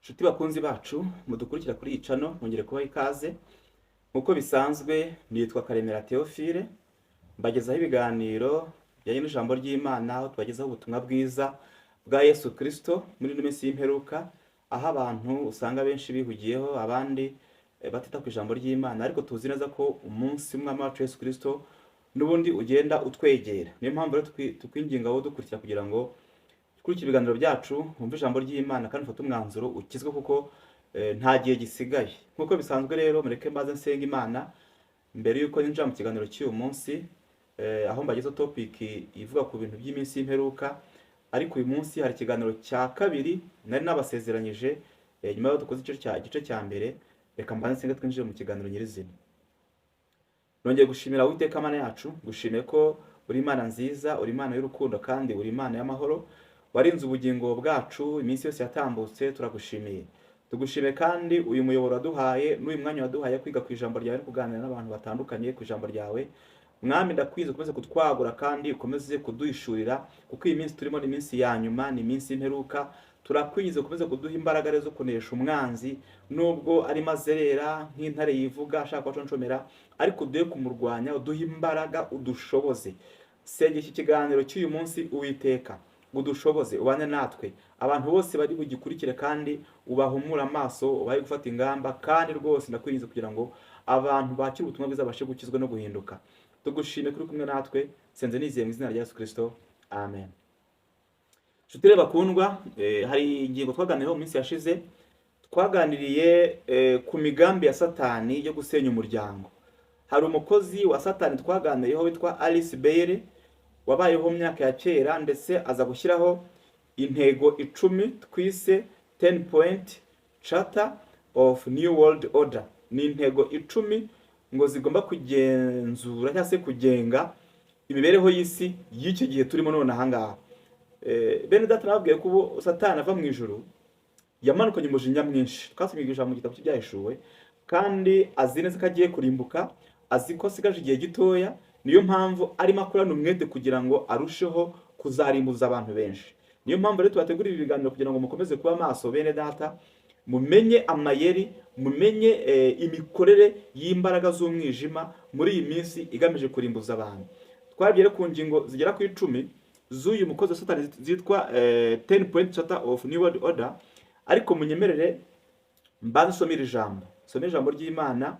Nshuti bakunzi bacu mudukurikira kuri iyi channel mwongere kubaha ikaze nkuko bisanzwe. Nitwa Karemera Theophile, mbagezaho ibiganiro bijyanye n'ijambo ry'Imana, aho tubagezaho ubutumwa bwiza bwa Yesu Kristo muri ino minsi y'imperuka, aho abantu usanga benshi bihugiyeho abandi batita ku ijambo ry'Imana, ariko tuzi neza ko umunsi umwami wacu Yesu Kristo n'ubundi ugenda utwegera. Niyo mpamvu rero tukwinginga wowe dukurikira kugira ngo kuri iki biganiro byacu wumve ijambo ry'Imana kandi ufate umwanzuro ukizwe, kuko nta gihe gisigaye. Nkuko bisanzwe rero mureke mbaze nsenga Imana mbere yuko ninjira mu kiganiro cy'uyu munsi, aho mbagezeho topic ivuga ku bintu by'iminsi y'imperuka. Ariko uyu munsi hari ikiganiro cya kabiri nari nabasezeranyije, nyuma yo dukoze igice cya mbere. Reka mbanze nsenga twinjire mu kiganiro nyirizina. Nongeye gushimira Uwiteka Mana yacu, gushimiye ko uri Imana nziza, uri Imana y'urukundo kandi uri Imana y'amahoro. Warinze ubugingo bwacu iminsi yose yatambutse, turagushimiye. Tugushime kandi uyu muyoboro waduhaye n'uyu mwanya waduhaye kwiga ku ijambo ryawe no kuganira n'abantu batandukanye ku ijambo ryawe. Mwami ndakwiza ukomeze kutwagura kandi ukomeze kuduhishurira, kuko iyi minsi turimo ni iminsi ya nyuma, ni iminsi y'imperuka. Turakwiza ukomeze kuduha imbaraga zo kunesha umwanzi, nubwo ari mazerera nk'intare yivuga ashaka kwaconshomera, ariko uduhe kumurwanya, uduhe imbaraga, udushoboze. Senge iki kiganiro cy'uyu munsi Uwiteka, udushoboze, ubane natwe. Abantu bose bari bugikurikire kandi ubahumura amaso, ubahe gufata ingamba, kandi rwose ndakwinjiza kugira ngo abantu bakire ubutumwa bwiza bashe gukizwa no guhinduka. Tugushime kuri kumwe natwe, senze nizeye mu izina rya Yesu Kristo, amen. Nshuti bakundwa, hari ingingo twaganiriyeho mu minsi yashize. Twaganiriye ku migambi ya Satani yo gusenya umuryango. Hari umukozi wa Satani twaganiriyeho witwa Alice Bailey, wabayeho mu myaka ya kera, ndetse aza gushyiraho intego 10 twise 10 point charter of new world order. Ni intego 10 ngo zigomba kugenzura cyangwa se kugenga imibereho y'isi y'icyo gihe turimo none ahangaha. Bene data nababwiye ko Satani ava mu ijuru yamanukanye umujinya mwinshi, twasomye mu gitabo cy'ibyahishuwe, kandi azi neza ko agiye kurimbuka, azi ko asigaje igihe gitoya. Niyo mpamvu arimo akorana umwete kugira ngo arusheho kuzarimbuza abantu benshi. Niyo mpamvu rero tubategurira ibi biganiro kugira ngo mukomeze kuba maso bene data, mumenye amayeri, mumenye imikorere y'imbaraga z'umwijima muri iyi minsi igamije kurimbuza abantu. Twabwiye ku ngingo zigera ku 10 z'uyu mukozi wa Satani zitwa 10 point charter of new world order. Ariko munyemerere mbanze nsomere ijambo ry'Imana.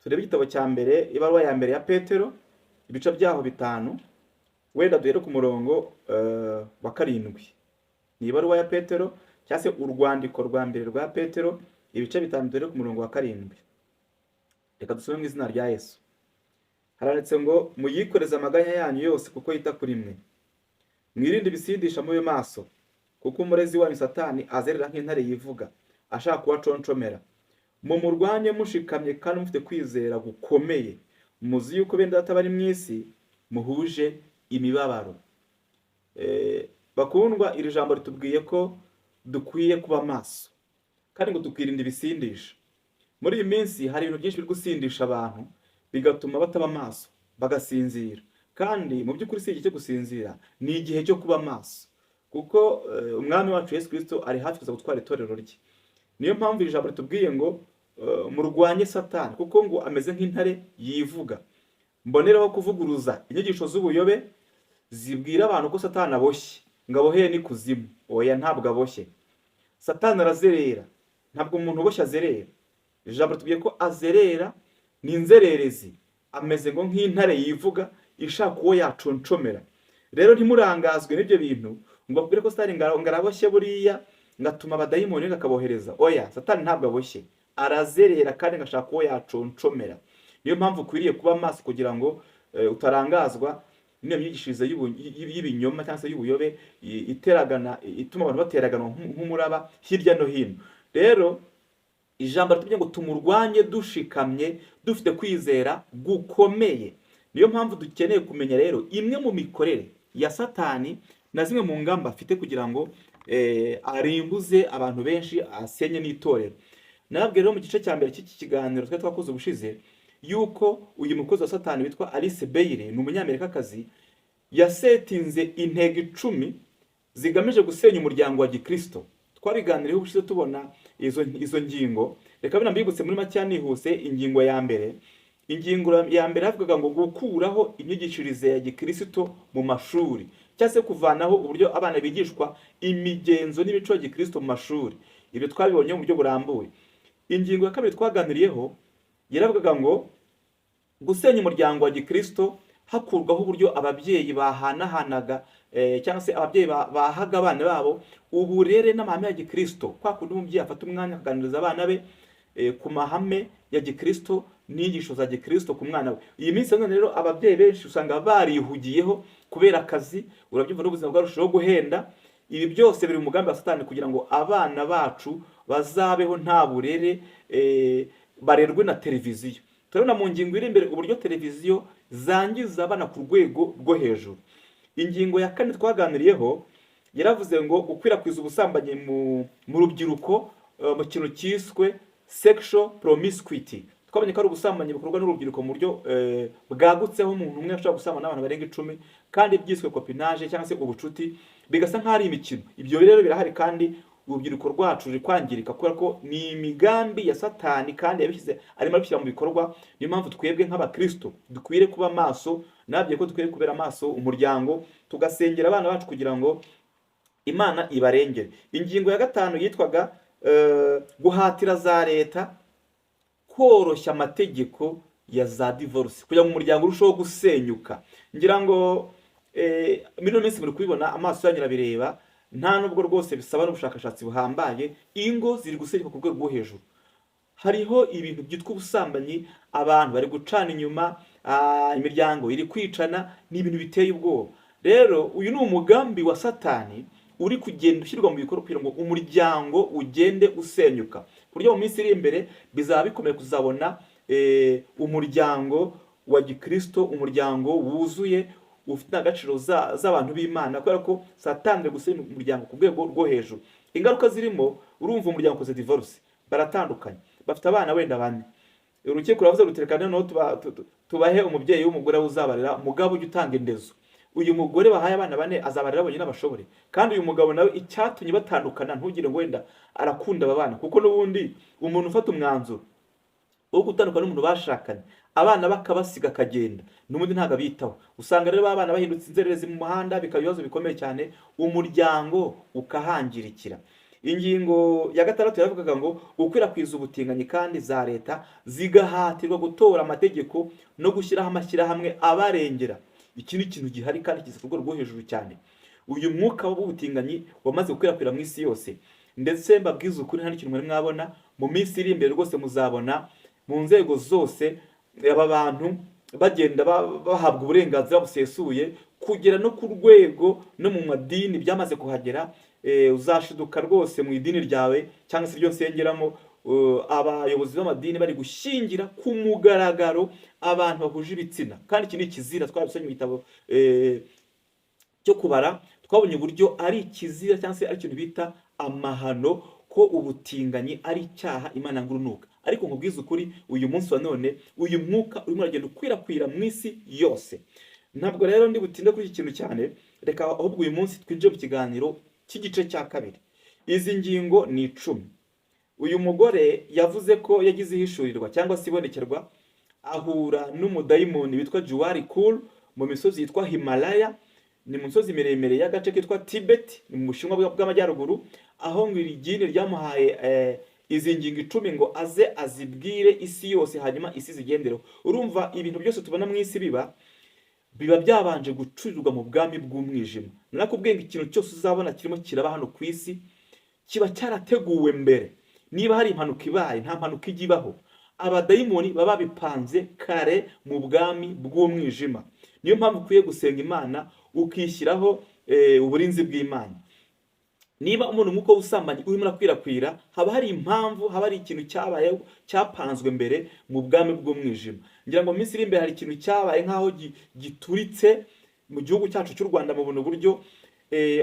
Turebe igitabo cya mbere, ibaruwa ya mbere ya Petero, ibice byaho 5, wenda duhere ku murongo wa 7. Ni ibaruwa ya Petero cyangwa se urwandiko rwa mbere rwa Petero, ibice 5 duhere ku murongo wa 7. Reka dusome mu izina rya Yesu. Haranditse ngo muyikoreze amaganya yanyu yose kuko yita kuri mwe. Mwirinde ibisindisha mube maso, kuko umurezi wanyu Satani azerera nk'intare yivuga ashaka kubaconshomera. Mumurwanye mushikamye kandi mufite kwizera gukomeye, muzi yuko bene data bari mu isi muhuje imibabaro. Bakundwa, iri jambo ritubwiye ko dukwiye kuba maso kandi ngo tukirinda ibisindisha. Muri iyi minsi hari ibintu byinshi biri gusindisha abantu bigatuma bataba maso, bagasinzira. Kandi mu by'ukuri si igihe cyo gusinzira, ni igihe cyo kuba maso, kuko umwami wacu Yesu Kristo ari hafi kuza gutwara itorero rye. Niyo mpamvu iri jambo ritubwiye ngo murwanye Satani, kuko ngo ameze nk'intare yivuga. Mbonereho kuvuguruza inyigisho z'ubuyobe zibwira abantu ko Satani aboshye, ngo aboheye ni kuzimu. Oya, ntabwo aboshye. Satani arazerera, ntabwo umuntu uboshye azerera. Ijambo ritubwiye ko azerera, ni inzererezi, ameze ngo nk'intare yivuga ishaka uwo yaconshomera. Rero ntimurangazwe n'ibyo bintu ngo bakubwire ko Satani ngaraboshye buriya ngatuma abadayimoni bakabohereza. Oya, Satani ntabwo aboshye, arazerera kandi ngashaka uwo yaconshomera. Niyo mpamvu ukwiriye kuba maso kugira ngo utarangazwa n'iyo myigishirize y'ibinyoma cyangwa se y'ubuyobe iteragana, ituma abantu bateragana nk'umuraba hirya no hino. Rero ijambo ritubwiye ngo tumurwanye dushikamye, dufite kwizera gukomeye. Niyo mpamvu dukeneye kumenya rero imwe mu mikorere ya Satani na zimwe mu ngamba afite kugira ngo arimbuze abantu benshi, asenye n'itorero. Nababwiye rero mu gice cya mbere cy'iki kiganiro twakoze ubushize yuko uyu mukozi wa Satani witwa Alice Bailey, ni umunyamerikakazi, yasetinze intego 10 zigamije gusenya umuryango wa Gikristo twabiganiriyeho ubushize tubona izo ngingo. Reka bino mbibutse muri make nihuse. Ingingo ya mbere havugaga ngo gukuraho imyigishirize ya gikristo mu mashuri, cyangwa se kuvanaho uburyo abana bigishwa imigenzo n'imico ya gikristo mu mashuri. Ibyo twabibonye mu buryo burambuye. Ingingo ya kabiri twaganiriyeho yaravugaga ngo gusenya umuryango wa gikristo hakurwaho uburyo ababyeyi bahanahanaga cyangwa se ababyeyi bahaga abana babo uburere n'amahame ya gikristo. Kwa kundi umubyeyi afata umwanya akaganiriza abana be ku mahame ya gikristo n'inyigisho za gikristo ku mwana we. Iyi minsi none rero ababyeyi benshi usanga barihugiyeho kubera akazi, urabyumva n'ubuzima bwarushaho guhenda. Ibi byose biri mu mugambi wa Satani kugira ngo abana bacu bazabeho nta burere, barerwe na televiziyo. Turabona mu ngingo iri imbere uburyo televiziyo zangiza abana ku rwego rwo hejuru. Ingingo ya kane twaganiriyeho yaravuze ngo gukwirakwiza ubusambanyi mu rubyiruko mu kintu cyiswe sexual promiscuity. Twabonye ko ari ubusambanyi bukorwa n'urubyiruko mu buryo bwagutseho, umuntu umwe ashobora gusambana n'abantu barenga 10 kandi byiswe copinage cyangwa se ubucuti, bigasa nk'ari imikino. Ibyo rero birahari kandi urubyiruko rwacu ruri kwangirika kubera ko ni imigambi ya Satani kandi yabishyize arimo abishyira mu bikorwa. Niyo mpamvu twebwe nk'abakristo dukwiriye kuba maso, nabye ko dukwiriye kubera maso umuryango, tugasengera abana bacu kugira ngo Imana ibarengere. Ingingo ya gatanu yitwaga guhatira za leta koroshya amategeko ya za divorce kugira ngo umuryango urusheho gusenyuka. Ngira ngo muri minsi muri kubibona, amaso yanyu bireba, nta nubwo rwose bisaba n'ubushakashatsi buhambaye, ingo ziri gusenyuka ku rwego rwo hejuru. Hariho ibintu byitwa ubusambanyi, abantu bari gucana inyuma, imiryango iri kwicana, ni ibintu biteye ubwoba. Rero uyu ni umugambi wa Satani uri kugenda ushyirwa mu bikorwa kugira ngo umuryango ugende usenyuka. Buryo mu minsi iri imbere bizaba bikomeye kuzabona umuryango wa gikristo, umuryango wuzuye ufite agaciro z'abantu b'Imana, kubera ko Satani ari gusenya umuryango ku rwego rwo hejuru. Ingaruka zirimo, urumva umuryango ukoze divorce, baratandukanye, bafite abana wenda 4. Urukiko ruravuze ruterekana no tubahe umubyeyi w'umugore uzabarera, umugabo ujye utanga indezo. Uyu mugore bahaye abana 4 azabarera abonye n'abashobore, kandi uyu mugabo nawe icyatumye batandukana ntugire ngo wenda arakunda aba bana, kuko n'ubundi umuntu ufata umwanzuro wo gutandukana n'umuntu bashakanye, abana bakabasiga akagenda, n'ubundi ntago bitaho. Usanga rero abana bahindutse inzererezi mu muhanda, bikaba ibibazo bikomeye cyane, umuryango ukahangirikira. Ingingo ya gatandatu yaravugaga ngo gukwirakwiza ubutinganyi kandi za leta zigahatirwa gutora amategeko no gushyiraho amashyirahamwe abarengera. Iki ni ikintu gihari kandi kiza ku rwego rwo hejuru cyane. Uyu mwuka w'ubutinganyi wamaze gukwirakwira mu isi yose, ndetse mbabwiza ukuri nta n'ikintu mwari mwabona. Mu minsi iri imbere rwose muzabona mu nzego zose aba bantu bagenda bahabwa uburenganzira busesuye, kugera no ku rwego no mu madini byamaze kuhagera. Uzashiduka rwose mu idini ryawe cyangwa se iryo nsengeramo, abayobozi b'amadini bari gushingira ku mugaragaro abantu bahuje ibitsina, kandi iki ni ikizira. Twabisomye mu bitabo cyo kubara, twabonye uburyo ari ikizira cyangwa se ari ikintu bita amahano, ko ubutinganyi ari icyaha Imana ngurunuka. Ariko nkubwiza ukuri, uyu munsi wa none uyu mwuka urimo uragenda ukwirakwira mu isi yose. Ntabwo rero ndi butinde kuri iki kintu cyane, reka ahubwo uyu munsi twinjire mu kiganiro cy'igice cya kabiri. Izi ngingo ni 10. Uyu mugore yavuze ko yagize ihishurirwa cyangwa se ibonekerwa, ahura n'umudayimoni witwa Juari Kul mu misozi yitwa Himalaya. Ni mu misozi miremire y'agace kitwa Tibet, ni mu Bushinwa bw'amajyaruguru, aho ngo iri gini ryamuhaye izi ngingo 10 ngo aze azibwire isi yose, hanyuma isi zigendereho. Urumva ibintu byose tubona mu isi biba byabanje gucurirwa mu bwami bw'umwijima. Nakubwiye ngo ikintu cyose uzabona kirimo kiraba hano ku isi kiba cyarateguwe mbere. Niba hari impanuka ibaye, nta mpanuka igibaho, abadayimoni baba bipanze kare mu bwami bw'umwijima. Niyo mpamvu ukwiye gusenga Imana, ukishyiraho uburinzi bw'Imana. Niba umuntu nk'uko usambanyi urimo urakwirakwira, haba hari impamvu, haba hari ikintu cyabaye cyapanzwe mbere mu bwami bw'umwijima. Ngira ngo minsi iri imbere hari ikintu cyabaye nkaho gituritse mu gihugu cyacu cy'u Rwanda mu buno buryo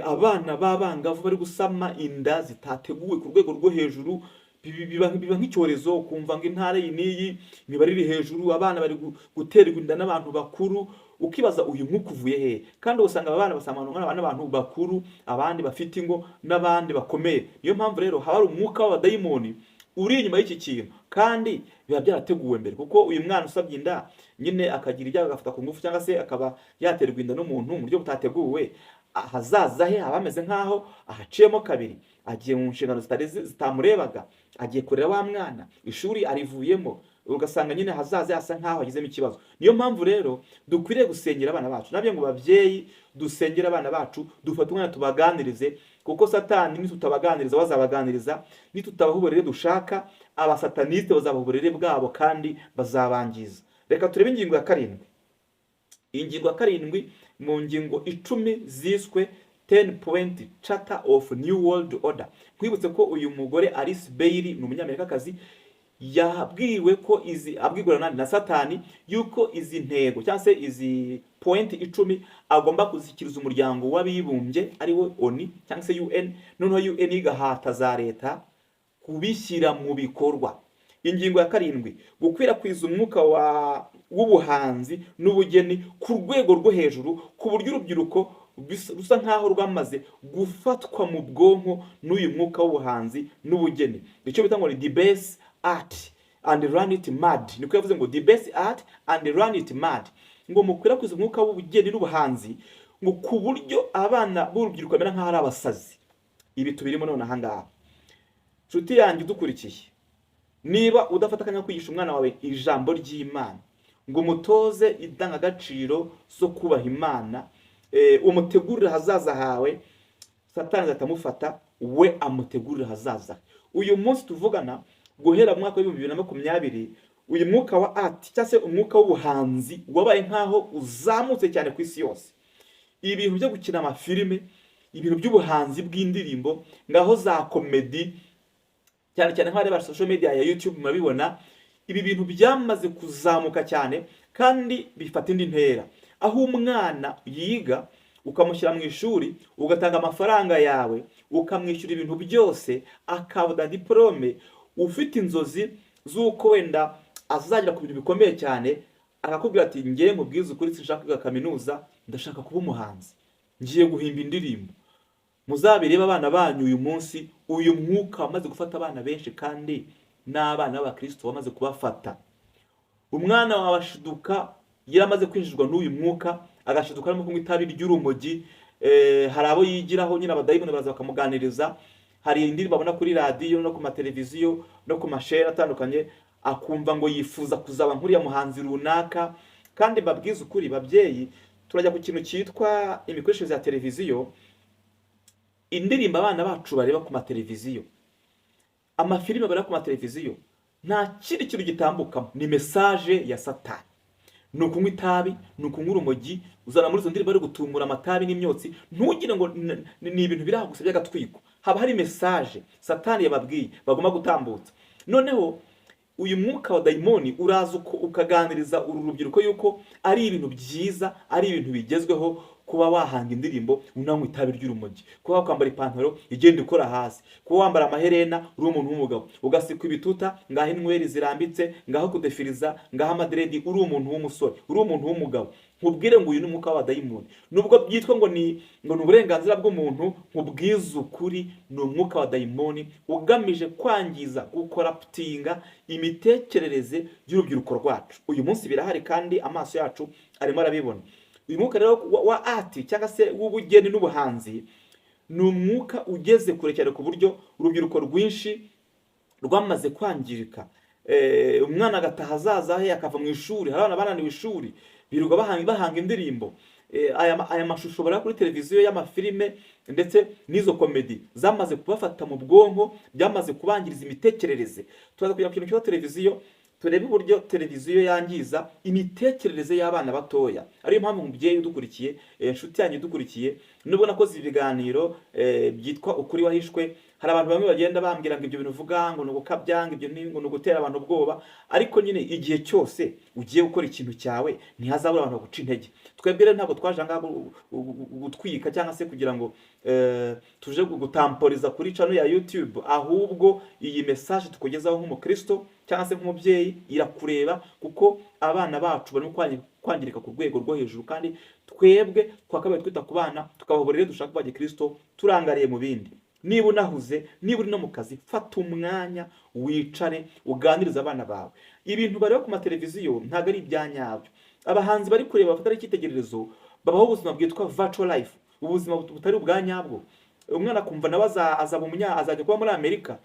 abana b'abangavu bari gusama inda zitateguwe ku rwego rwo hejuru. Biba nk'icyorezo, kumva ngo intara iyi n'iyi imibare iri hejuru, abana bari guterwa inda n'abantu bakuru. ukibaza uyu mwuka uvuye hehe, kandi usanga aba bana basamanwa n'abantu bakuru, abandi bafite ingo n'abandi bakomeye. Niyo mpamvu rero haba hari umwuka w'abadayimoni uri inyuma y'iki kintu, kandi biba byarateguwe mbere, kuko uyu mwana usabye inda nyine akagira ibyago agafata ku ngufu cyangwa se akaba yaterwa inda n'umuntu mu buryo butateguwe, ahazaza he haba hameze nk'aho ahaciyemo kabiri, agiye mu nshingano zitamurebaga, agiye kurera wa mwana, ishuri arivuyemo, ugasanga nyine hazaza hasa nk'aho hagizemo ikibazo. Niyo mpamvu rero dukwiriye gusengera abana bacu. Nabyo ngo babyeyi dusengera abana bacu, dufate umwanya tubaganirize, kuko satani nitutabaganiriza wazabaganiriza, nitutabaha uburere dushaka, abasataniste bazabaha uburere bwabo kandi bazabangiza. Reka turebe ingingo ya karindwi. Ingingo ya karindwi mu ngingo 10 ziswe 10 point charter of new world order. Kwibutse ko uyu mugore Alice Bailey ni umunyamerikakazi, yabwiwe ko abwirwa na satani yuko izi ntego cyangwa se izi point 10 agomba kuzikiriza umuryango w'abibumbye ari wo ONU cyangwa se UN, noneho UN igahata za leta kubishyira mu bikorwa. Ingingo ya karindwi, gukwirakwiza umwuka w'ubuhanzi n'ubugeni ku rwego rwo hejuru, ku buryo urubyiruko rusa nkaho rwamaze gufatwa mu bwonko n'uyu mwuka w'ubuhanzi n'ubugeni. Icyo bita ngo ni the best art and run it mad. Niko yavuze ngo the best art and run it mad, ngo mukwirakwiza umwuka w'ubugeni n'ubuhanzi ngo ku buryo abana b'urubyiruko bamera nkaho ari abasazi. Ibi tubirimo none aha ngaha. Nshuti yanjye udukurikiye, niba udafata akanya kwigisha umwana wawe ijambo ry'Imana, ngo umutoze indangagaciro zo kubaha Imana, umutegurire hazaza hawe, satani atamufata, we amutegurire hazaza. Uyu munsi tuvugana, guhera mu mwaka wa 2020, uyu mwuka wa art cyangwa se umwuka w'ubuhanzi wabaye nkaho uzamutse cyane ku isi yose. Ibintu byo gukina amafilime, ibintu by'ubuhanzi bw'indirimbo, ngaho za comedy, cyane cyane nk'abareba social media ya YouTube murabibona, ibi bintu byamaze kuzamuka cyane kandi bifata indi ntera, aho umwana yiga ukamushyira mu ishuri, ugatanga amafaranga yawe, ukamwishyura ibintu byose, akabona diplome, ufite inzozi z'uko wenda azagera ku bintu bikomeye cyane, akakubwira ati ngiye nkubwiza ukuri sinshaka kwiga kaminuza, ndashaka kuba umuhanzi, ngiye guhimba indirimbo. Muzabireba abana banyu uyu munsi, uyu mwuka wamaze gufata abana benshi kandi n'abana b'abakristo wamaze kubafata. Umwana wabashiduka yaramaze kwinjizwa n'uyu mwuka, agashiduka arimo kunywa itabi ry'urumogi. Hari abo yigiraho nyine abadayimoni baraza bakamuganiriza, hari indirimbo babona kuri radio no ku mateleviziyo no ku mashera atandukanye, akumva ngo yifuza kuzaba nkuriya muhanzi runaka. Kandi babwiza ukuri babyeyi, turajya ku kintu cyitwa imikoreshereze ya televiziyo. Indirimbo abana bacu bareba ku mateleviziyo, amafilime bareba ku mateleviziyo, nta kindi kintu gitambukamo, ni message ya satani. Ni ukunywa itabi, ni ukunywa urumogi, uzana muri izo ndirimbo bari gutumura amatabi n'imyotsi, ntugire ngo ni ibintu biri aho gusa by'agatwiko. Haba hari message satani yababwiye bagomba gutambutsa. Noneho uyu mwuka wa daimoni uraza ukaganiriza uru rubyiruko yuko ari ibintu byiza, ari ibintu bigezweho kuba wahanga indirimbo unanywa itabi ry'urumogi, kuba wakwambara ipantaro igenda ikora hasi, kuba wambara amaherena uri umuntu w'umugabo, ugasikwa ibituta ngaho inweri zirambitse, ngaho kudefiriza, ngaho amadredi, uri umuntu w'umusore, uri umuntu w'umugabo. Nkubwire ngo uyu ni umwuka wa daimoni. Nubwo byitwa ngo ni uburenganzira bw'umuntu, nkubwiza ukuri ni umwuka wa daimoni ugamije kwangiza, gukoraptinga imitekerereze y'urubyiruko rwacu. Uyu munsi birahari kandi amaso yacu arimo arabibona. Uyu mwuka rero wa art cyangwa se w'ubugeni n'ubuhanzi ni umwuka ugeze kure cyane ku buryo urubyiruko rwinshi rwamaze kwangirika. Umwana agataha hazaza he akava mu ishuri, hari abana bananiwe ishuri, birirwa bahanga indirimbo. Aya mashusho bara kuri televiziyo y'amafilime ndetse n'izo komedi zamaze kubafata mu bwonko, byamaze kubangiriza imitekerereze. Turaza kujya ku kintu cyo televiziyo, turebe uburyo televiziyo yangiza imitekerereze y'abana batoya. Ariyo mpamvu umubyeyi udukurikiye, inshuti yanyu idukurikiye, nubwo nakoze ibiganiro byitwa ukuri wahishwe, hari abantu bamwe bagenda bambwira ngo ibyo bintu uvuga ngo nugukabyanga, ibyo ngo nugutera abantu ubwoba. Ariko nyine igihe cyose ugiye gukora ikintu cyawe ntihazabura abantu guca intege. Twebwe rero ntabwo twaje ngaho gutwika cyangwa se kugira ngo tuje gutamporiza kuri channel ya YouTube, ahubwo iyi message tukugezaho nk'umukristo cyangwa se nk'umubyeyi irakureba, kuko abana bacu barimo kwangirika ku rwego rwo hejuru, kandi twebwe twakabaye twita ku bana tukabahora rero dushaka kuba Gikristo turangariye mu bindi. Niba unahuze, niba uri no mu kazi, fata umwanya wicare uganiriza abana bawe. Ibintu bareba ku mateleviziyo ntabwo ari ibyanyabyo. Abahanzi bari kureba bafata icyitegererezo babaho ubuzima bwitwa virtual life, ubuzima butari ubwanyabwo. Umwana akumva nawe azajya kuba muri Amerika,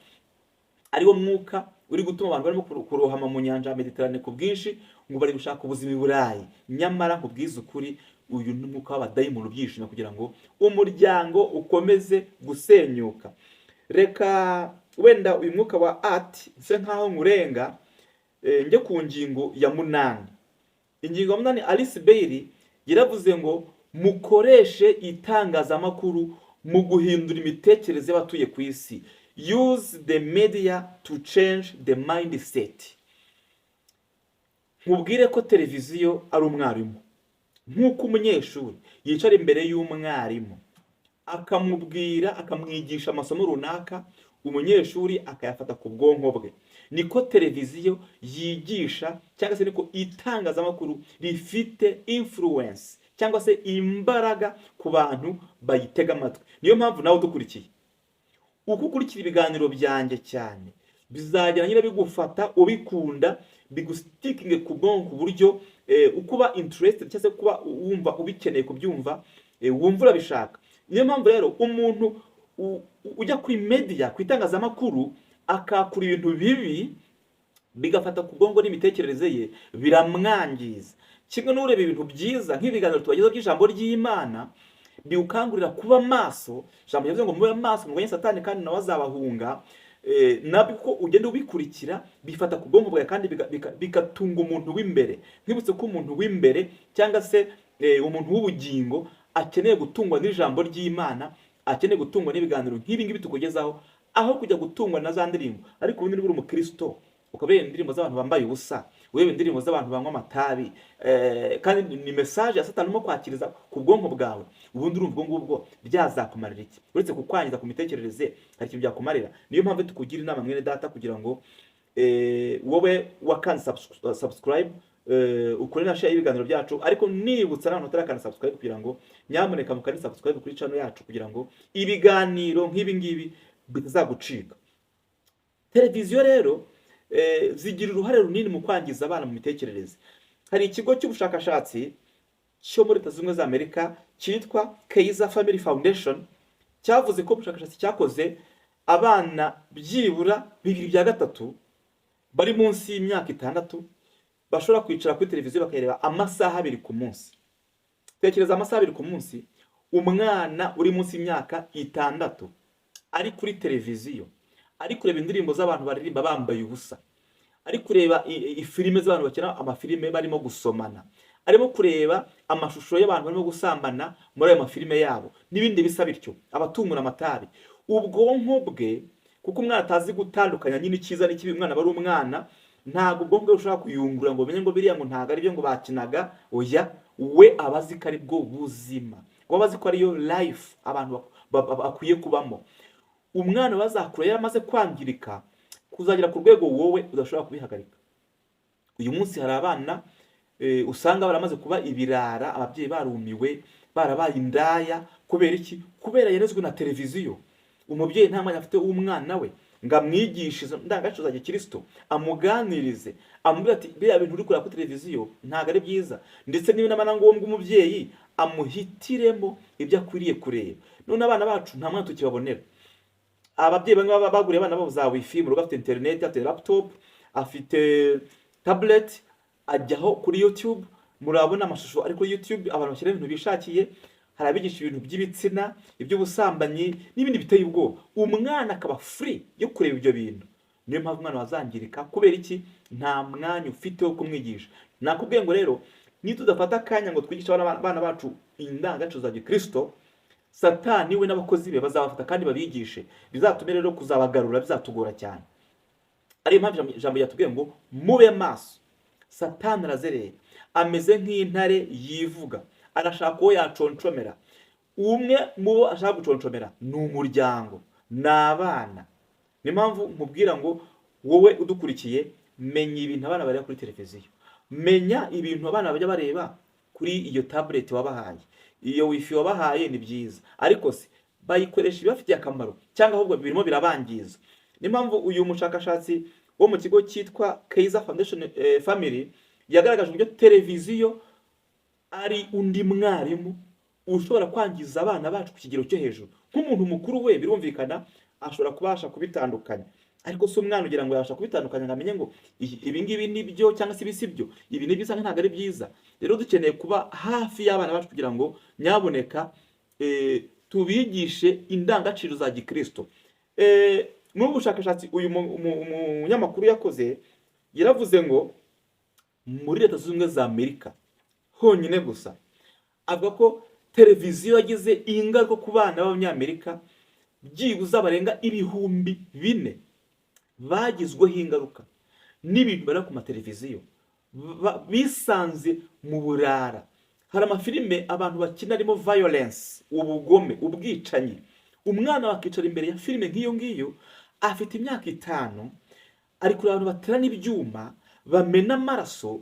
ariwo mwuka uri gutuma abantu barimo kurohama mu nyanja ya Mediterane ku bwinshi, ngo bari gushaka ubuzima i Burayi. Nyamara nkubwiza ukuri, uyu ni umwuka w'abadayimoni ubyishimo kugira ngo umuryango ukomeze gusenyuka. Reka wenda uyu mwuka wa art nse nkaho nkurenga, njye ku ngingo ya 8. Ingingo ya 8, Alice Bailey yaravuze ngo mukoreshe itangazamakuru mu guhindura imitekerereze y'abatuye ku isi. Use the media to change the mindset. Nkubwire ko televiziyo ari umwarimu. Nk'uko umunyeshuri yicara imbere y'umwarimu akamubwira, akamwigisha amasomo runaka, umunyeshuri akayafata ku bwonko bwe, niko televiziyo yigisha, cyangwa se niko itangazamakuru rifite influence cyangwa se imbaraga ku bantu bayitega amatwi. Niyo mpamvu nawe dukurikiye, uko ukurikira ibiganiro byanjye cyane, bizagera nyine bigufata ubikunda, bigustikinge ku bwonko ku buryo ukuba interested cyangwa se kuba wumva ubikeneye kubyumva, wumva urabishaka. Niyo mpamvu rero umuntu ujya kuri media, ku itangazamakuru, akakura ibintu bibi bigafata ku bwonko n'imitekerereze ye, biramwangiza. Kimwe n'ureba ibintu byiza nk'ibiganiro tubagezaho by'ijambo ry'Imana, biukangurira kuba maso. Ijambo ryavuze ngo mube maso murwanye Satani kandi nawe azabahunga. Nabwo ugenda ubikurikira, bifata ku bwonko bwawe kandi bigatunga umuntu w'imbere. Nkibutse ko umuntu w'imbere cyangwa se umuntu w'ubugingo akeneye gutungwa n'ijambo ry'Imana, akeneye gutungwa n'ibiganiro nk'ibi ngibi tukugezaho, aho kujya gutungwa na za ndirimbo. Ariko ubundi uri umukristo ukabera indirimbo z'abantu bambaye ubusa, ureba indirimbo z'abantu banywa amatabi, kandi ni message ya Satani mo kwakiriza ku bwonko bwawe, ubundi urumva ngubwo byazakumarira iki? Uretse kukwangiza ku mitekerereze, hari ikintu byakumarira. Niyo mpamvu tukugira inama mwene data kugira ngo wowe wakanze subscribe, ukore na share ibiganiro byacu. Ariko nibutsa naho utarakana subscribe kugira ngo nyamuneka mukane subscribe kuri channel yacu kugira ngo ibiganiro nk'ibi ngibi bitazagucika. Televiziyo rero zigira uruhare runini mu kwangiza abana mu mitekerereze. Hari ikigo cy'ubushakashatsi cyo muri Leta Zunze Ubumwe za Amerika cyitwa Kaiser Family Foundation, cyavuze ko ubushakashatsi cyakoze abana byibura 2/3 bari munsi y'imyaka 6 bashobora kwicara kuri televiziyo bakayireba amasaha 2 ku munsi. Tekereza amasaha 2 ku munsi, umwana uri munsi y'imyaka 6 ari kuri televiziyo, ari kureba indirimbo z'abantu baririmba bambaye ubusa, ari kureba ifilime z'abantu bakina amafilime barimo gusomana, arimo kureba amashusho y'abantu barimo gusambana muri ayo mafilime yabo, n'ibindi bisa bityo, abatumura amatabi. Ubwonko bwe, kuko umwana atazi gutandukanya nyine icyiza n'ikibi, umwana bari umwana, ntabwo ubwonko bwe bushobora kuyungura ngo menye ngo biriya ngo ntabwo ari byo ngo bakinaga. Oya, we abazi ko ari bwo buzima, abazi ko ariyo life abantu akwiye kubamo. Umwana bazakura yaramaze kwangirika, kuzagera ku rwego wowe udashobora kubihagarika. Uyu munsi hari abana usanga baramaze kuba ibirara, ababyeyi barumiwe, barabaye indaya. Kubera iki? Kubera yarezwe na televiziyo. Umubyeyi nta mwanya afite w'umwana we ngo amwigishe indangagaciro za Gikristo, amuganirize, amubwira ati biriya bintu uri kureba kuri televiziyo ntabwo ari byiza, ndetse niba n'abana ngombwa umubyeyi amuhitiremo ibyo akwiriye kureba. None abana bacu nta mwanya tukibabonera. Ababyeyi bamwe baguriye abana babo za wifi, mu rugo afite internet, afite laptop, afite tablet, ajyaho kuri YouTube, murabona amashusho ari kuri YouTube, abantu bashyira ibintu bishakiye, hari abigisha ibintu by'ibitsina, iby'ubusambanyi n'ibindi biteye ubwoba. Umwana akaba free yo kureba ibyo bintu. Niyo mpamvu umwana wazangirika. Kubera iki? Nta mwanya ufite wo kumwigisha. Nakubwiye ngo rero nitudafata akanya ngo twigishe abana bacu indangagaciro za Gikristo, Satani we n'abakozi be bazabafata kandi babigishe, bizatume rero kuzabagarura bizatugora cyane. Ariyo mpamvu ijambo yatubwiye ngo mube maso. Satani arazereye, ameze nk'intare yivuga, arashaka uwo yaconshomera. Umwe mu bo ashaka guconshomera ni umuryango, n'abana. Ni mpamvu nkubwira ngo wowe udukurikiye, menya ibintu abana bareba kuri televiziyo. menya ibintu abana bajya bareba kuri iyo tablet wabahaye, iyo wifi wabahaye ni byiza, ariko se bayikoresha ibafitiye akamaro cyangwa ahubwo birimo birabangiza. Niyo mpamvu uyu mushakashatsi wo mu kigo cyitwa Kaiser Foundation Family yagaragaje uburyo televiziyo ari undi mwarimu ushobora kwangiza abana bacu ku kigero cyo hejuru. Nk'umuntu mukuru we birumvikana ashobora kubasha kubitandukanya, ariko si umwana ugira ngo yabasha kubitandukanya ngo amenye ngo ibi ngibi ni byo cyangwa se ibi si byo, ibi ni byiza ntabwo ari byiza. Rero dukeneye kuba hafi y'abana bacu kugira ngo nyaboneka tubigishe indangagaciro za gikristo. Muri ubushakashatsi uyu munyamakuru yakoze yaravuze ngo muri Leta Zunze Ubumwe za Amerika honyine gusa avuga ko televiziyo yagize ingaruka ku bana b'Abanyamerika byibuze barenga 4,000 bagizweho ingaruka n'ibintu bari ku mateleviziyo, bisanze mu burara. Hari amafilime abantu bakina arimo violence, ubugome, ubwicanyi. Umwana wakicara imbere ya filime nk'iyo ngiyo afite imyaka 5 ari kuri abantu baterana ibyuma bamena amaraso.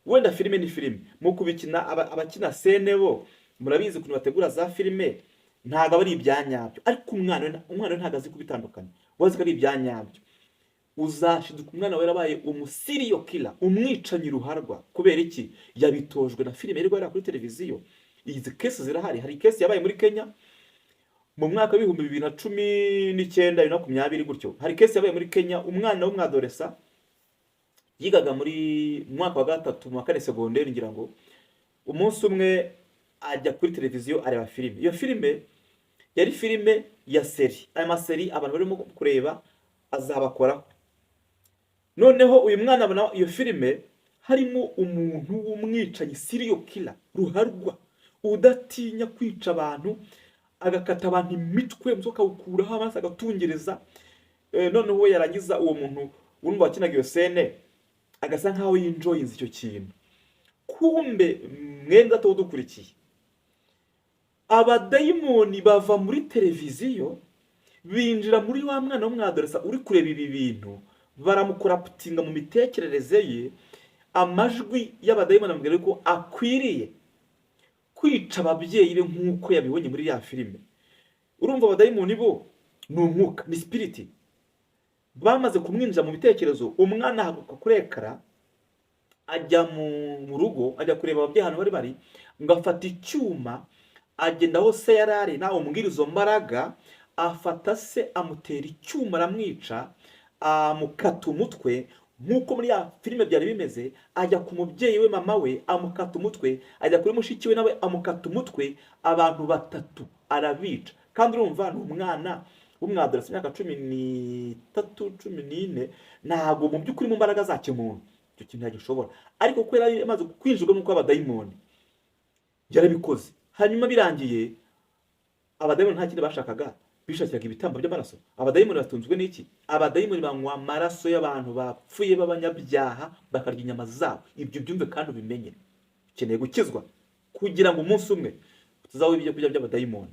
Wenda filime ni filime, mu kubikina abakina sene bo murabizi kuntu bategura za filime ntago ari ibyanyabyo, ariko umwana ntago azi kubitandukanya, wazi ko ari ibyanyabyo. Uzashiduka umwana werabaye umusiriyo killer, umwicanyi ruharwa. Kubera iki? Yabitojwe na filime iri guhera kuri televiziyo. Izi case zirahari. Hari case yabaye muri Kenya mu mwaka wa 2019 2020 gutyo. Hari case yabaye muri Kenya, umwana w'umwadolesa yigaga muri mwaka wa 3 mu wa 4 secondaire ngira ngo, umunsi umwe ajya kuri televiziyo areba filime. Iyo filime yari filime ya seri. Aya maseri abantu barimo kureba azabakoraho. Noneho uyu mwana abona iyo filime harimo umuntu w'umwicanyi serial killer ruharwa udatinya kwica abantu, agakata abantu imitwe musoka ukuraho amaso agatungereza. Noneho we yarangiza uwo muntu urumva wakinaga iyo sene agasa nkaho yinjoyinze icyo kintu. Kumbe mwenda to dukurikiye abadayimoni bava muri televiziyo binjira muri wa mwana w'umwadolesa uri kureba ibi bintu, baramukoraputinga mu mitekerereze ye. Amajwi y'abadayimoni amubwira ko akwiriye kwica ababyeyi be nk'uko yabibonye muri ya filime. Urumva abadayimoni bo ni umwuka, ni spirit. Bamaze kumwinjira mu bitekerezo, umwana ahaguruka kurekara ajya mu rugo, ajya kureba ababyeyi hano bari ngo afata icyuma agenda hose yarari nawe umubwira izo mbaraga, afata se amutera icyuma aramwica, amukata umutwe nk'uko muri ya filime byari bimeze. Ajya ku mubyeyi we mama we amukata umutwe, ajya kuri mushiki we nawe amukata umutwe. Abantu 3 arabica. Kandi urumva ni umwana w'umwadolesa imyaka 13 14, ntabwo mu by'ukuri mu mbaraga zacyo umuntu icyo kintu yagishobora, ariko ko yari amaze kwinjirwa n'uko abadayimoni yarabikoze. Hanyuma birangiye abadayimoni nta kindi bashakaga, bishakiraga ibitambo by'amaraso. Abadayimoni batunzwe n'iki? Abadayimoni banywa amaraso y'abantu bapfuye b'abanyabyaha bakarya inyama zabo. Ibyo byumve kandi ubimenye. Ukeneye gukizwa kugira ngo umunsi umwe tuzawe ibyo kurya by'abadayimoni.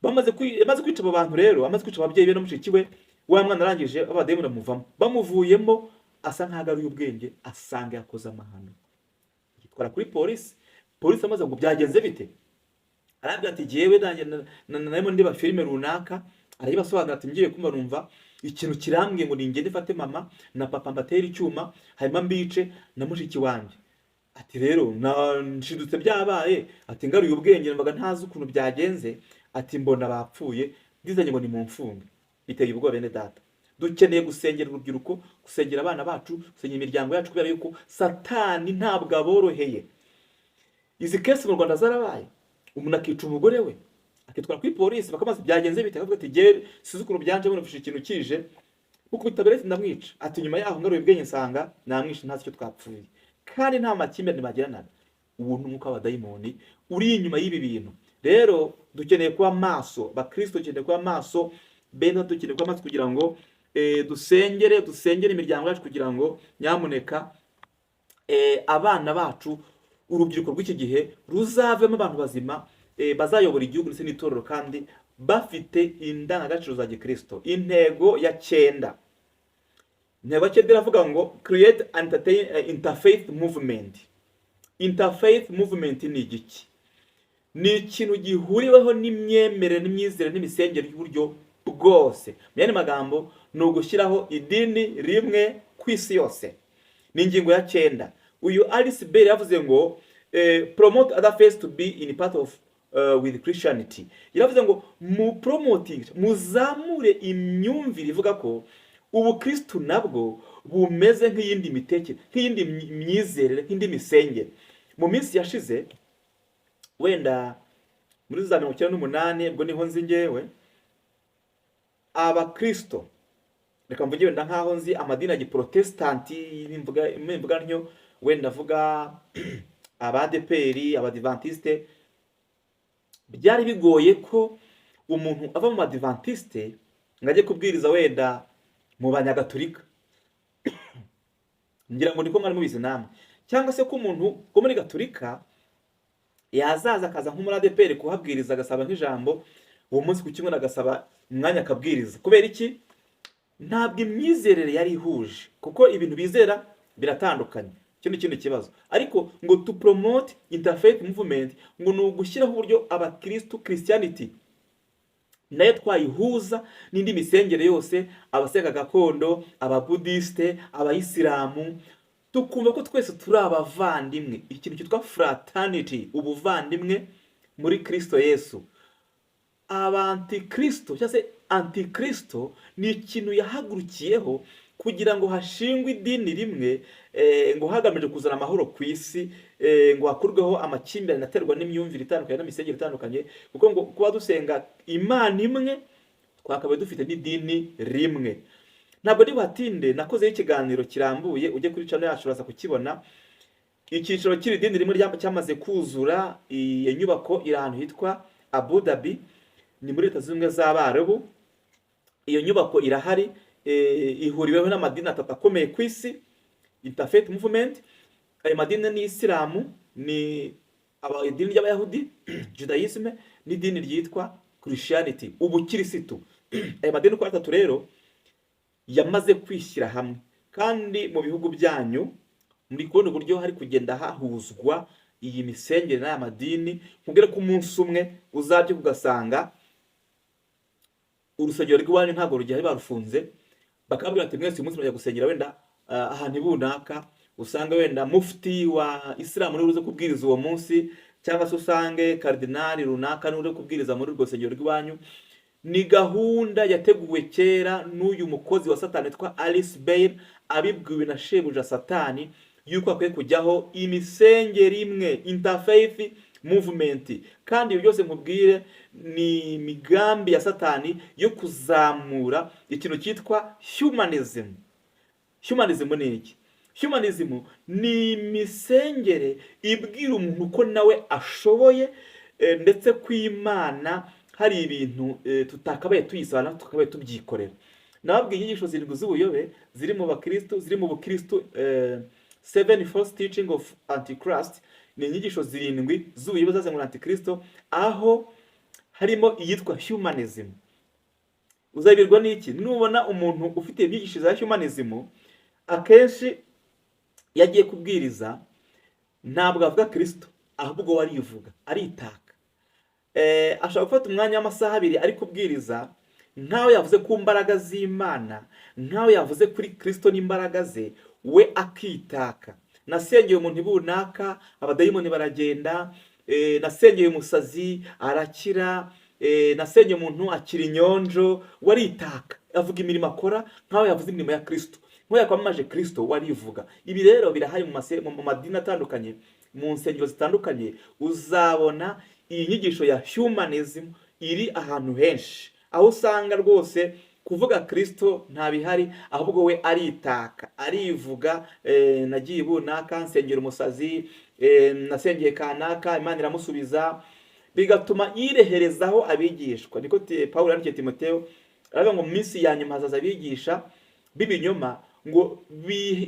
Bamaze kwica abo bantu rero, amaze kwica ababyeyi be no mushiki we, wa mwana arangije abadayimoni bamuvamo. Bamuvuyemo asa nk'agaruye ubwenge, asanga yakoze amahano. Yitwara kuri polisi. Polisi amaze ngo byagenze bite? Arabwira ati jewe narimo ndiba filime runaka. Arayibasobanura ati ngiye kumva numva ikintu kirambwiye ngo ningende fate mama na papa mbatera icyuma hanyuma mbice na mushiki wanjye. Ati rero nshidutse byabaye, ati ngaruye ubwenge mbaga ntazi ukuntu byagenze, ati mbona bapfuye ndizanye ngo ni mu mfunge. Biteye ubwoba bene data. Dukeneye gusengera urubyiruko, gusengera abana bacu, gusengera imiryango yacu, kubera yuko Satani ntabwo aboroheye. Izi case mu Rwanda zarabaye. Umuntu akica umugore we, akitwara kuri polisi, bakamaze byagenze bite, akavuga ati je sizi ukuntu byanje bone ufishe ikintu kije, ukubita beretse ndamwica. Ati nyuma yaho ngaruye ubwenge nsanga namwishe ntazi icyo twapfuye. Kandi nta makimbe ntibagirana. Ubu n'umwuka w'abadayimoni uri inyuma y'ibi bintu. Rero dukeneye kuba maso, bakristo dukeneye kuba maso, bene dukeneye kuba maso kugira ngo dusengere imiryango yacu kugira ngo nyamuneka abana bacu, urubyiruko rw'iki gihe ruzavemo abantu bazima, bazayobora igihugu ndetse n'itorero kandi bafite indangagaciro za gikristo. Intego ya 9, intego ya CEDER avuga ngo create interfaith movement. Interfaith movement ni igiki? Ni ikintu gihuriweho n'imyemerere n'imyizere n'imisengere y'uburyo bwose. Mu yandi magambo ni ugushyiraho idini rimwe ku isi yose. Ni ingingo ya 9. Uyu Alice Bell yavuze ngo promote other faiths to be in part of with Christianity. Yaravuze ngo mu promoting, muzamure imyumvire ivuga ko ubukristo nabwo bumeze nk'iyindi miteke, nk'iyindi myizerere, nk'indi misengere. Mu minsi yashize wenda muri za 1998 ubwo niho nzi ngewe abakristo, reka mvuge wenda nkaho nzi amadini ya giprotestanti, imvuga ntyo wenda vuga abadeperi, abadivantiste, byari bigoye ko umuntu ava mu badivantiste ngaje kubwiriza wenda mu banyagatolika. Ngira ngo niko mwari mubizi namwe, cyangwa se ko umuntu ko muri gatolika yazaza akaza nko muri ADPR kuhabwiriza agasaba nk'ijambo uwo munsi ku kimwe agasaba umwanya akabwiriza. Kubera iki? Ntabwo imyizerere yari ihuje, kuko ibintu bizera biratandukanye. Cyo ni kindi kibazo. Ariko ngo to promote interfaith movement, ngo ni ugushyiraho uburyo abakristo, Christianity nayo twayihuza n'indi misengere yose, abasenga gakondo, ababudiste, abayisilamu, tukumva ko twese turi abavandimwe. Ikintu cyitwa fraternity, ubuvandimwe muri Kristo Yesu. Abantikristo cyangwa se antikristo ni ikintu yahagurukiyeho kugira ngo hashingwe idini rimwe, ngo hagamije kuzana amahoro ku isi, ngo hakurweho amakimbirane aterwa n'imyumvire itandukanye n'amisengere itandukanye, kuko ngo kuba dusenga Imana imwe twakabaye dufite n'idini rimwe. Ntabwo ndi batinde, nakozeho ikiganiro kirambuye, ujye kuri channel yacu uraza kukibona. Icyiciro kiri dini rimwe cyamaze kuzura, iyo nyubako iri ahantu hitwa Abu Dhabi, ni muri Leta Zunze Ubumwe z'Abarabu. Iyo nyubako irahari, ihuriweho n'amadini atatu akomeye ku isi, Interfaith Movement. Ayo madini ni Isilamu, ni idini ry'Abayahudi, Judaism, n'idini ryitwa Christianity, ubukirisitu. Ayo madini uko atatu rero yamaze kwishyira hamwe, kandi mu bihugu byanyu muri kubona uburyo hari kugenda hahuzwa iyi misengere n'aya madini. Nkubwire ko umunsi umwe uzabye kugasanga urusengero rw'iwanyu ntabwo rugihari, barufunze, bakabwira ati mwese uyu munsi mujya gusengera wenda ahantu ibunaka, usanga wenda mufti wa Islam uri buze kubwiriza uwo munsi, cyangwa se usange kardinali runaka uri kubwiriza muri urwo rusengero rw'iwanyu. Ni gahunda yateguwe kera n'uyu mukozi wa Satani witwa Alice Bell, abibwiwe na shebuja Satani yuko akwiye kujyaho imisengere imwe, interfaith movement. Kandi ibyo byose nkubwire ni migambi ya Satani yo kuzamura ikintu cyitwa humanism. Humanism ni iki? Humanism ni misengere ibwira umuntu ko nawe ashoboye, ndetse kw'Imana hari ibintu tutakabaye tuyisana, tukabaye tubyikorera. Nababwiye inyigisho zirindwi z'ubuyobe ziri mu bakristo, ziri mu bukristo, 7 false teaching of antichrist. Ni inyigisho zirindwi z'ubuyobe zaze muri antikristo, aho harimo iyitwa humanism. Uzabirwa n'iki? Nubona umuntu ufite inyigisho za humanism, akenshi yagiye kubwiriza ntabwo avuga Kristo, ahubwo warivuga, aritaka. Ashaka gufata umwanya w'amasaha 2 ari kubwiriza, ntaho yavuze ku mbaraga z'Imana, ntaho yavuze kuri Kristo n'imbaraga ze, we akitaka. Nasengeye umuntu ibunaka, abadayimoni baragenda, nasengeye umusazi arakira, nasengeye umuntu akira inyonjo, waritaka. Avuga imirimo akora nkaho yavuze imirimo ya Kristo, nko yakwamaje Kristo, warivuga. Ibi rero birahari mu madini atandukanye, mu nsengero zitandukanye. Uzabona iyi nyigisho ya humanism iri ahantu henshi, aho usanga rwose kuvuga Kristo nta bihari, ahubwo we aritaka, arivuga. Nagiye ibunaka nsengera umusazi, nasengeye kanaka, Imana iramusubiza, bigatuma yireherezaho abigishwa. Niko Paulo yandikiye Timoteyo, aravuga ngo mu minsi ya nyuma hazaza abigisha b'ibinyoma, ngo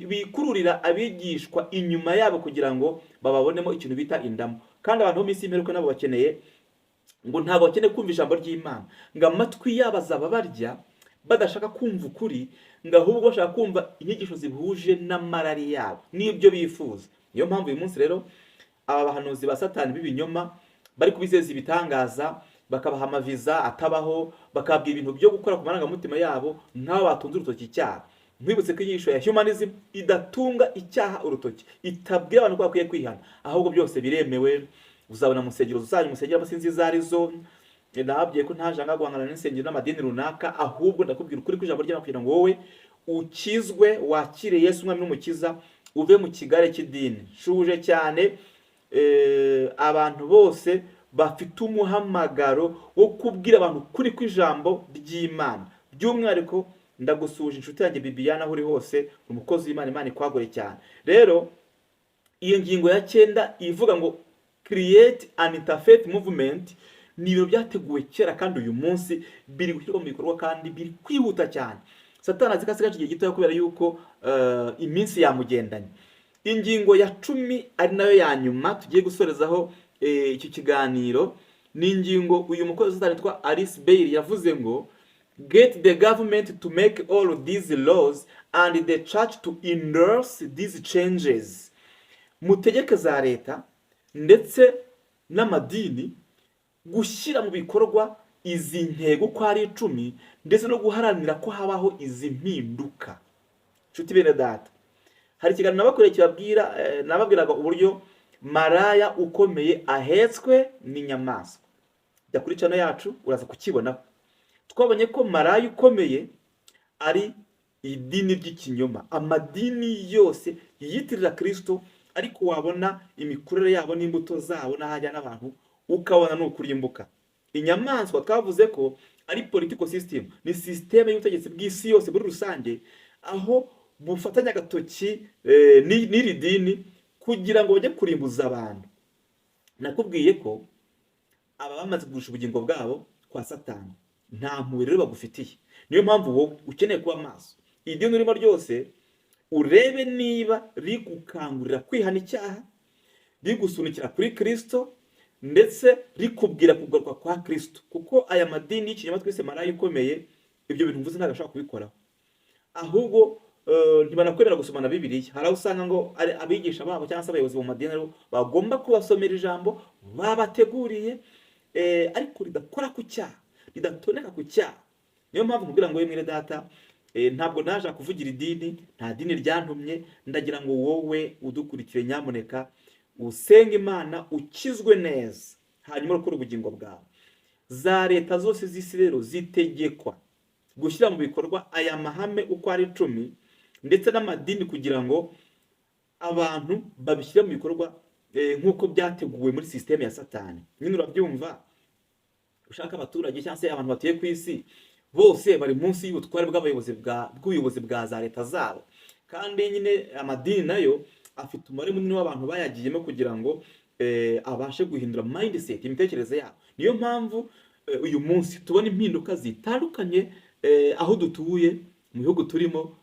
bikururira abigishwa inyuma yabo kugira ngo bababonemo ikintu bita indamo. Kandi abantu bo minsi y'imperuka nabo bakeneye, ngo ntabwo bakeneye kumva ijambo ry'Imana, ngo amatwi yabo azaba barya, badashaka kumva ukuri, ngo ahubwo bashaka kumva inyigisho zihuje n'amarari yabo n'ibyo bifuza. Niyo mpamvu uyu munsi rero aba bahanuzi ba Satani b'ibinyoma bari kubizeza ibitangaza, bakabaha amaviza atabaho, bakabwira ibintu byo gukora ku marangamutima yabo nk'aho batunze urutoki icyaha. Nkwibutse ko inyigisho ya humanism idatunga icyaha urutoki, itabwira abantu ko bakwiye kwihana, ahubwo byose biremewe. Uzabona mu nsengero zanyu musengera abasinzi izo arizo. Nababwiye ko ntajanga guhangana n'insengero n'amadini runaka, ahubwo ndakubwira ukuri kw'ijambo ry'Imana kugira ngo wowe ukizwe, wakire Yesu umwami n'umukiza, uve mu kigare cy'idini. Shuje cyane abantu bose bafite umuhamagaro wo kubwira abantu ukuri kw'ijambo ry'Imana. By'umwihariko ndagusuje inshuti yanjye Bibiana aho uri hose, umukozi w'Imana, Imana ikwagure cyane. Rero iyo ngingo ya 9 ivuga ngo create an interfaith movement, ni ibintu byateguwe kera kandi uyu munsi biri gushyirwa mu bikorwa kandi biri kwihuta cyane. Satani azi ko asigaje igihe gito kubera yuko iminsi yamugendanye. Ingingo ya 10 ari nayo ya nyuma tugiye gusorezaho iki kiganiro, ni ingingo uyu mukozi Satani witwa Alice Bailey yavuze ngo get the government to make all these laws and the church to endorse these changes. Mutegeke za leta ndetse n'amadini gushyira mu bikorwa izi ntego ko ari 10 ndetse no guharanira ko habaho izi mpinduka. Nshuti bene data, hari ikiganiro nabakoreye kibabwira nababwiraga uburyo maraya ukomeye ahetswe n'inyamaswa. Jya kuri channel yacu uraza kukibona. Twabonye ko maraya ukomeye ari idini ry'ikinyoma. Amadini yose yiyitirira Kristo, ariko wabona imikurire yabo n'imbuto zabo n'ahajya n'abantu ukabona n'ukurimbuka. Inyamaswa twavuze ko ari political system, ni systeme y'ubutegetsi bw'isi yose muri rusange, aho bufatanya agatoki n'iri dini kugira ngo bajye kurimbuza abantu. Nakubwiye ko aba bamaze kugusha ubugingo bwabo kwa Satani, nta mpuhwe rero bagufitiye. Niyo mpamvu wowe ukeneye kuba maso. Idini urimo ryose urebe niba rigukangurira kwihana icyaha, rigusunikira kuri Kristo, ndetse rikubwira kugaruka kwa Kristo. Kuko aya madini y'ikinyoma twese maraya ukomeye, ibyo bintu mvuze ntabwo ashaka kubikoraho. Ahubwo ntibanakwemera gusomana Bibiliya. Hari aho usanga ngo abigisha babo cyangwa se abayobozi mu madini bagomba kubasomera ijambo babateguriye, ariko ridakora ku cyaha, ridatoneka ku cyaha. Niyo mpamvu nkubwira ngo mwene data, ntabwo naje kuvugira idini, nta dini ryantumye. Ndagira ngo wowe udukurikire nyamuneka usenga Imana, ukizwe neza, hanyuma ukora ubugingo bwawe. Za leta zose z'isi rero zitegekwa gushyira mu bikorwa aya mahame uko ari 10, ndetse n'amadini kugira ngo abantu babishyire mu bikorwa nk'uko byateguwe muri systeme ya Satani. Nyine urabyumva, ushaka abaturage cyangwa se abantu batuye ku isi bose bari munsi y'ubutware bw'ubuyobozi bwa za leta zabo. Kandi nyine amadini nayo afite umubare munini w'abantu bayagiyemo kugira ngo abashe guhindura mindset, imitekerereze yabo. Niyo mpamvu uyu munsi tubona impinduka zitandukanye aho dutuye mu bihugu turimo.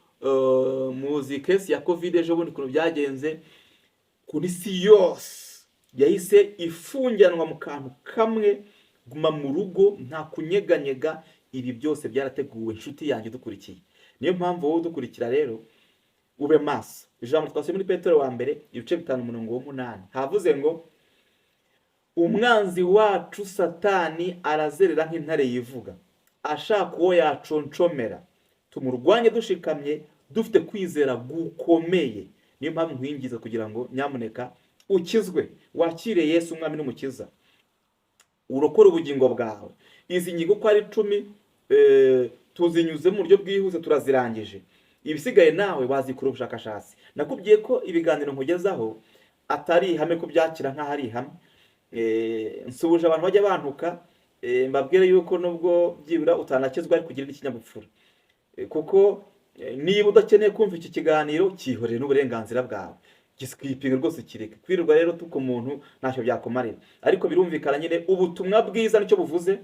Muzi case ya covid ejo bundi ukuntu byagenze, kuri isi yose yahise ifungiranwa mu kantu kamwe, guma mu rugo, nta kunyeganyega. Ibi byose byarateguwe inshuti yanjye dukurikiye. Niyo mpamvu wowe dukurikira rero ube maso. Ijambo twasomye muri Petero wa mbere ibice 5:8 havuze ngo umwanzi wacu Satani arazerera nk'intare yivuga, ashaka uwo yaconcomera. Tumurwanye dushikamye, dufite kwizera gukomeye. Niyo mpamvu nkwingiza kugira ngo nyamuneka ukizwe, wakire Yesu umwami n'umukiza, urokora ubugingo bwawe. Izi ngingo ko ari 10 tuzinyuze mu buryo bwihuse, turazirangije. Ibisigaye nawe wazikora ubushakashatsi. Nakubwiye ko ibiganiro nkugezaho atari ihame ko byakira nka hari ihame. Nsubuje abantu bajya bantuka, mbabwire yuko nubwo byibura utanakizwa ari kugira ikinyabupfura. Kuko niba udakeneye kumva iki kiganiro, cyihorere n'uburenganzira bwawe, giskipinga rwose kireke. Kwirirwa rero tuko umuntu ntacyo byakomarira. Ariko birumvikana nyine ubutumwa bwiza nicyo buvuze.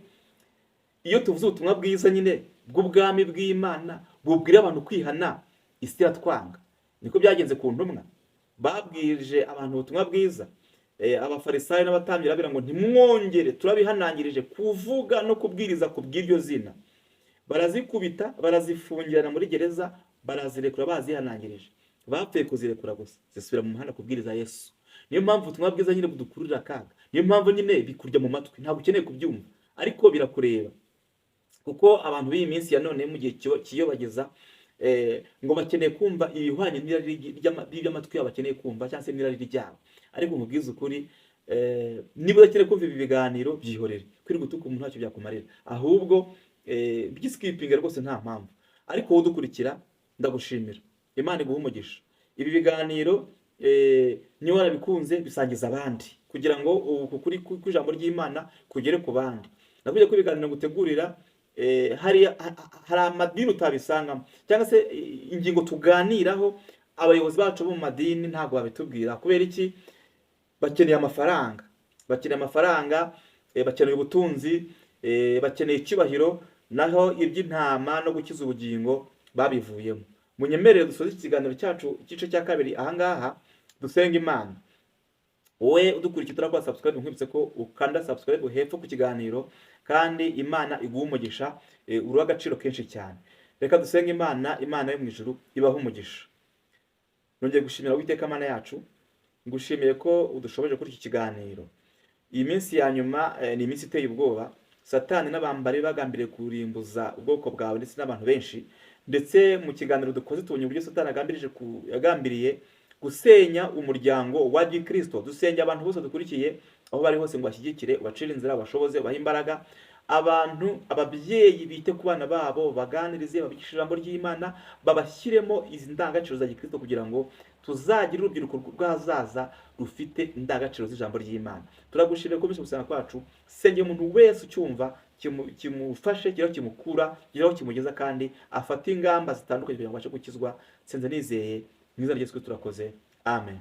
Iyo tuvuze ubutumwa bwiza nyine bw'ubwami bw'Imana bubwira abantu kwihana, isi iratwanga. Niko byagenze ku ntumwa, babwirije abantu ubutumwa bwiza. Abafarisayo n'abatambyi babira ngo ntimwongere, turabihanangirije kuvuga no kubwiriza ku bw'iryo zina. barazikubita, barazifungirana muri gereza, barazirekura bazihanangirije. Bapfuye kuzirekura gusa, zisubira mu muhanda kubwiriza Yesu. Niyo mpamvu ubutumwa bwiza nyine budukururira akaga, niyo mpamvu nyine bikurya mu matwi, ntabwo ukeneye kubyumva, ariko birakureba. Kuko abantu b'iyi minsi ya none mu gihe kiyobageza, ngo bakeneye kumva ibihwanye n'iby'amatwi yabo bakeneye kumva, cyangwa se n'irari ryabo. Ariko mubwiza ukuri, niba udakeneye kumva ibi biganiro, byihorere. Kwirirwa utuka umuntu ntacyo byakumarira, ahubwo by'iskipinga rwose nta mpamvu. Ariko wowe udukurikira, ndagushimira, Imana iguhe umugisha. Ibi biganiro niba warabikunze, bisangiza abandi, kugira ngo ukuri kw'ijambo ry'Imana kugere ku bandi. Navuze ko ibiganiro gutegurira hari amadini utabisangamo, cyangwa se ingingo tuganiraho abayobozi bacu bo mu madini ntabwo babitubwira. Kubera iki? Bakeneye amafaranga, bakeneye ubutunzi, bakeneye icyubahiro, naho iby'intama no gukiza ubugingo babivuyemo. Munyemerere dusoze ikiganiro cyacu igice cya kabiri ahangaha, dusenga Imana. Wowe udukurikiye turakora subscribe, nkwibutse ko ukanda subscribe hepfo ku kiganiro, kandi Imana iguha umugisha, uri agaciro kenshi cyane. Reka dusenga Imana. Imana yo mu ijuru ibaha umugisha. Nongeye gushimira Uwiteka Mana yacu, ngushimiye ko udushoboje kuri iki kiganiro. Iyi minsi ya nyuma ni iminsi iteye ubwoba. Satani n'abambari bagambiriye kurimbuza ubwoko bwawe ndetse n'abantu benshi, ndetse mu kiganiro dukoze tubonye uburyo Satani yagambiriye gusenya umuryango wa Gikristo. Dusenge abantu bose dukurikiye aho bari hose, ngo bashyigikire, ubacire inzira, bashoboze, ubahe imbaraga. Ababyeyi bite ku bana babo, baganirize, babigishe ijambo ry'Imana, babashyiremo izi ndangagaciro za Gikristo, kugira ngo tuzagire urubyiruko rw'ahazaza rufite indangagaciro z'ijambo ry'Imana. Turagushimira ko gusenga kwacu, senge umuntu wese ucyumva kimufashe, kiraho kimukura, kiraho kimugeza, kandi afata ingamba zitandukanye kugira ngo abashe gukizwa. Senze nizeye, mu izina rya Yesu turakoze, amen.